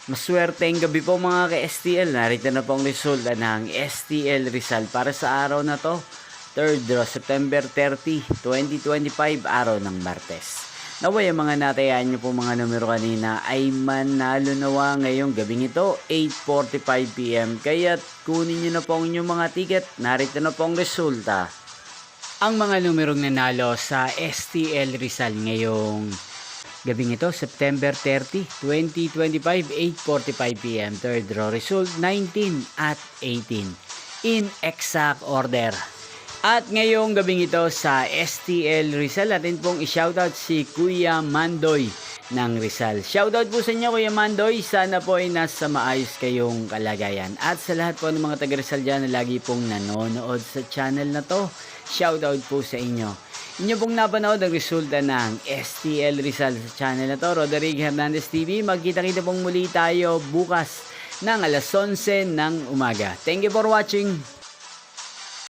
Maswerteng gabi po mga ka-STL. Narito na po ang resulta ng STL Rizal para sa araw na to. 3rd September 30, 2025, araw ng Martes. Naway ang mga natayan nyo po mga numero kanina ay manalo nawa ngayong gabing ito, 8:45 PM. Kaya't kunin nyo na po ang inyong mga ticket. Narito na po ang resulta. Ang mga numerong nanalo sa STL Rizal ngayong gabing ito, September 30, 2025, 8:45 PM. Third draw result, 19 at 18. In exact order. At ngayong gabing ito sa STL Rizal, atin pong i-shoutout si Kuya Mandoy ng Rizal. Shoutout po sa inyo Kuya Mandoy. Sana po ay nasa maayos kayong kalagayan. At sa lahat po ng mga taga Rizal dyan na lagi pong nanonood sa channel na to, shoutout po sa inyo. Inyo pong napanood ang resulta ng STL Rizal sa channel na to, Roderick Hernandez TV. Magkita-kita pong muli tayo bukas ng alas 11 ng umaga. Thank you for watching.